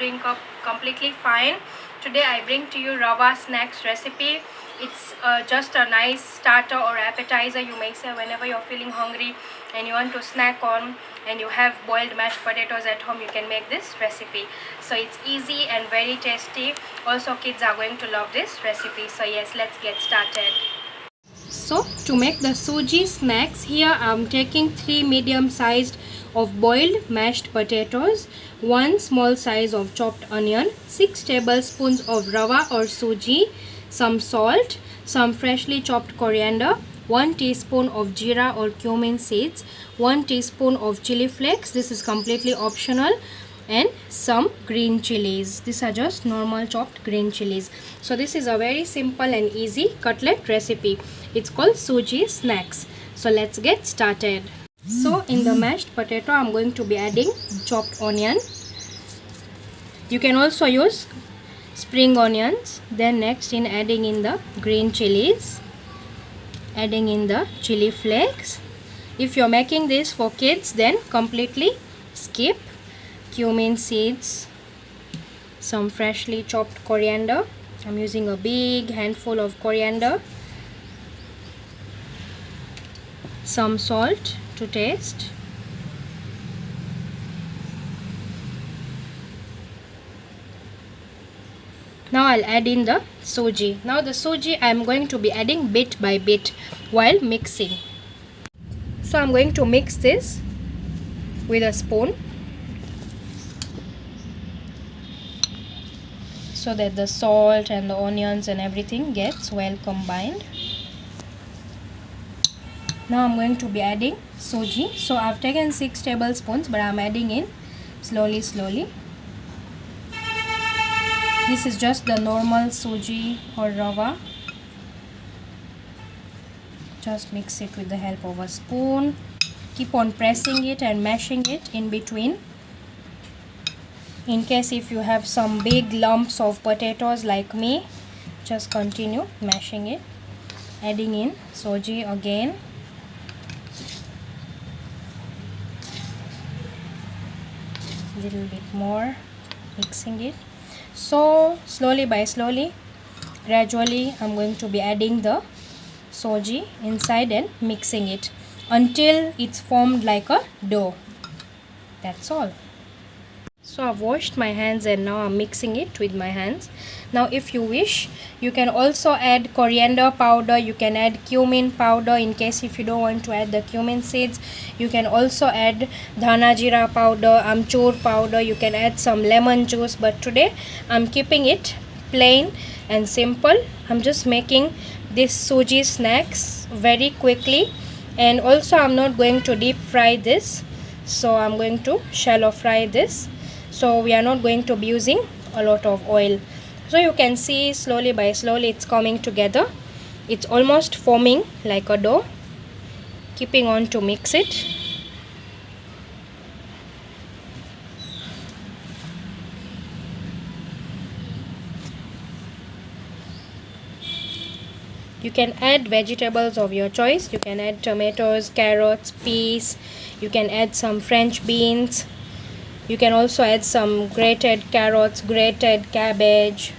doing completely fine. Today I bring to you Rava snacks recipe. It's just a nice starter or appetizer, you may say, whenever you're feeling hungry and you want to snack on and you have boiled mashed potatoes at home, you can make this recipe. So it's easy and very tasty. Also kids are going to love this recipe. So yes, let's get started. So to make the sooji snacks, here I'm taking 3 medium sized of boiled mashed potatoes, 1 small size of chopped onion, 6 tablespoons of rava or sooji, some salt, some freshly chopped coriander, 1 teaspoon of jeera or cumin seeds, 1 teaspoon of chili flakes, this is completely optional, and some green chillies. These are just normal chopped green chillies. So this is a very simple and easy cutlet recipe. It's called sooji snacks. So let's get started. So in the mashed potato, I'm going to be adding chopped onion. You can also use spring onions. Then next in adding in the green chillies, adding in the chili flakes. If you're making this for kids, then completely skip. Cumin seeds, some freshly chopped coriander. I'm using a big handful of coriander, some salt to taste, now I'll add in the sooji. Now the sooji I'm going to be adding bit by bit while mixing. So I'm going to mix this with a spoon so that the salt and the onions and everything gets well combined. Now I'm going to be adding sooji. So I've taken 6 tablespoons, but I'm adding in slowly. This is just the normal sooji or rava. Just mix it with the help of a spoon. Keep on pressing it and mashing it in between. In case if you have some big lumps of potatoes like me, just continue mashing it. Adding in sooji again. Little bit more, mixing it. So slowly by slowly, gradually I'm going to be adding the sooji inside and mixing it until it's formed like a dough. That's all. So I've washed my hands and now I'm mixing it with my hands. Now if you wish, you can also add coriander powder, you can add cumin powder in case if you don't want to add the cumin seeds. You can also add dhana jeera powder, amchur powder, you can add some lemon juice, but today I'm keeping it plain and simple. I'm just making this sooji snacks very quickly, and also I'm not going to deep fry this, so I'm going to shallow fry this. So we are not going to be using a lot of oil. So you can see slowly by slowly it's coming together. It's almost forming like a dough. Keeping on to mix it. You can add vegetables of your choice. You can add tomatoes, carrots, peas. You can add some French beans. You can also add some grated carrots, grated cabbage.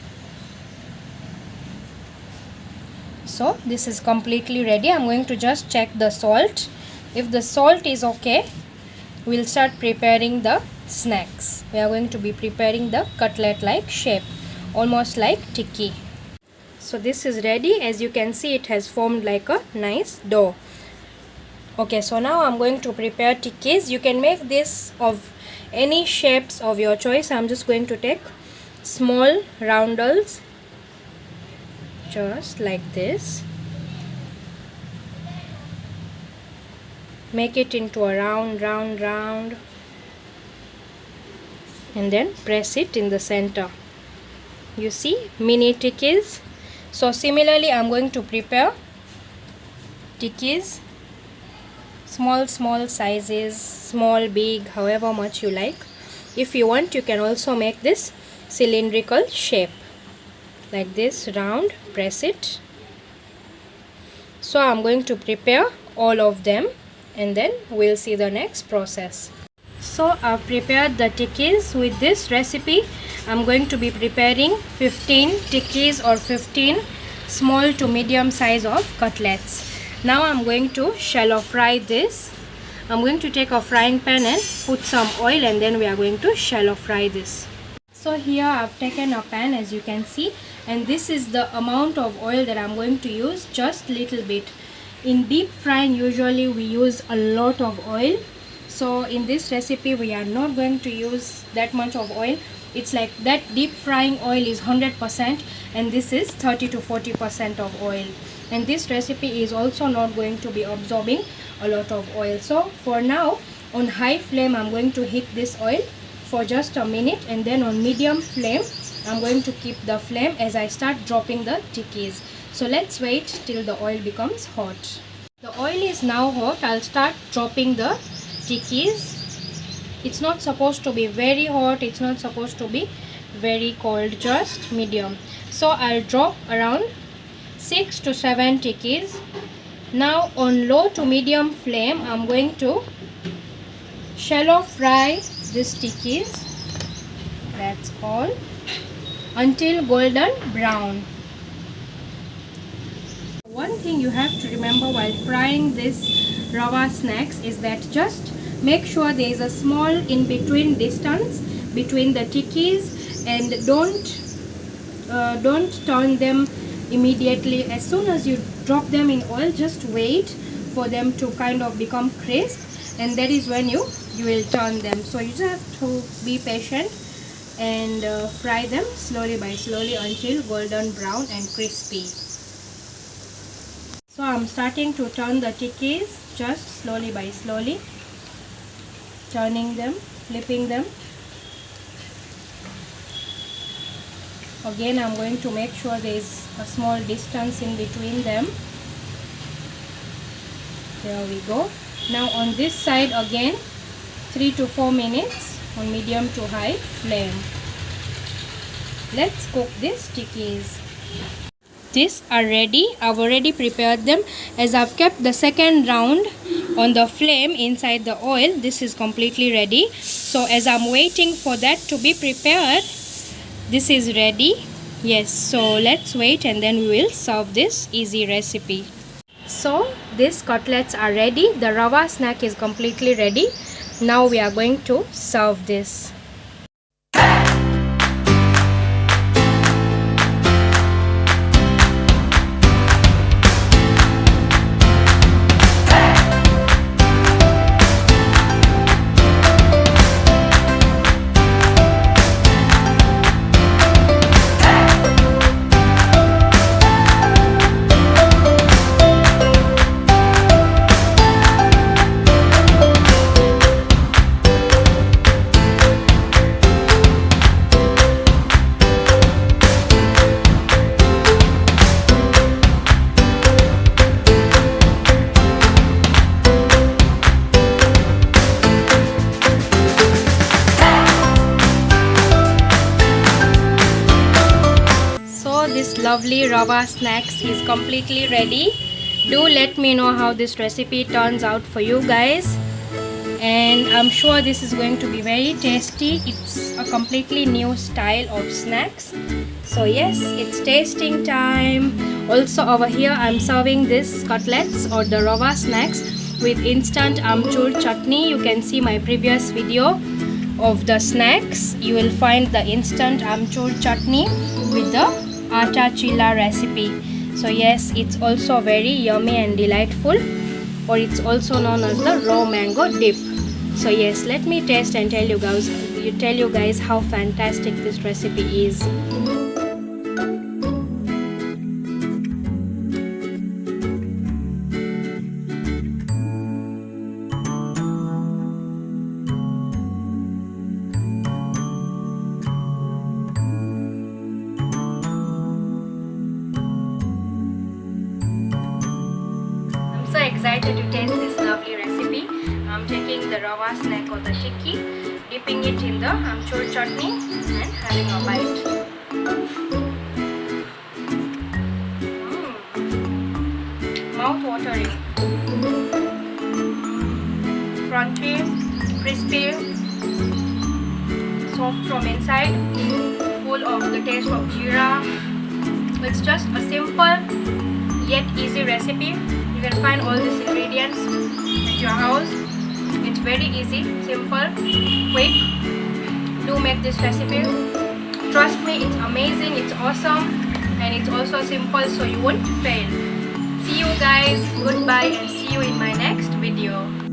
So this is completely ready. I'm going to just check the salt. If the salt is okay, we'll start preparing the snacks. We are going to be preparing the cutlet like shape, almost like tikki. So this is ready. As you can see, it has formed like a nice dough. Okay, so now I'm going to prepare tikkis. You can make this of any shapes of your choice. I'm just going to take small roundels, just like this. Make it into a round, and then press it in the center. You see, mini tikkis. So similarly, I'm going to prepare tikkis, small sizes, small, big, however much you like. If you want, you can also make this cylindrical shape like this, round, press it. So I'm going to prepare all of them and then we'll see the next process. So I've prepared the tikkis. With this recipe I'm going to be preparing 15 tikkis or 15 small to medium size of cutlets. Now I'm going to shallow fry this. I'm going to take a frying pan and put some oil, and then we are going to shallow fry this. So here I've taken a pan, as you can see, and this is the amount of oil that I'm going to use, just little bit. In deep frying usually we use a lot of oil, so in this recipe we are not going to use that much of oil. It's like that deep frying oil is 100% and this is 30 to 40% of oil, and this recipe is also not going to be absorbing a lot of oil. So for now on high flame I'm going to heat this oil for just a minute, and then on medium flame I'm going to keep the flame as I start dropping the tikkis. So let's wait till the oil becomes hot. The oil is now hot. I'll start dropping the tikkis. It's not supposed to be very hot, it's not supposed to be very cold, just medium. So I'll drop around 6 to 7 tikkis. Now on low to medium flame I'm going to shallow fry these tikkis, that's all, until golden brown. One thing you have to remember while frying this Rava snacks is that just make sure there is a small in between distance between the tikkis, and don't turn them immediately. As soon as you drop them in oil, just wait for them to kind of become crisp, and that is when you will turn them. So you just have to be patient and fry them slowly by slowly until golden brown and crispy. So I'm starting to turn the tikkis just slowly by slowly, turning them, flipping them. Again I'm going to make sure there is a small distance in between them. There we go. Now on this side again 3 to 4 minutes on medium to high flame. Let's cook these tikkis. These are ready. I've already prepared them, as I've kept the second round on the flame inside the oil. This is completely ready. So as I'm waiting for that to be prepared, this is ready. Yes, so let's wait and then we will serve this easy recipe. So these cutlets are ready. The Rava snack is completely ready. Now we are going to serve this. This lovely Rava snacks is completely ready. Do let me know how this recipe turns out for you guys, and I'm sure this is going to be very tasty. It's a completely new style of snacks. So yes, it's tasting time. Also over here I'm serving this cutlets or the Rava snacks with instant Amchur chutney. You can see my previous video of the snacks. You will find the instant Amchur chutney with the atta chilla recipe. So yes, it's also very yummy and delightful, or it's also known as the raw mango dip. So yes, let me taste and tell you guys how fantastic this recipe is. So excited to taste this lovely recipe. I'm taking the Rava snack or the tikki, dipping it in the Amchur chutney and having a bite. Mouth watering, crunchy, crispy, soft from inside, full of the taste of jeera. It's just a simple yet easy recipe. You can find all these ingredients at your house. It's very easy, simple, quick. Do make this recipe. Trust me, it's amazing, it's awesome, and it's also simple, so you won't fail. See you guys, goodbye, and see you in my next video.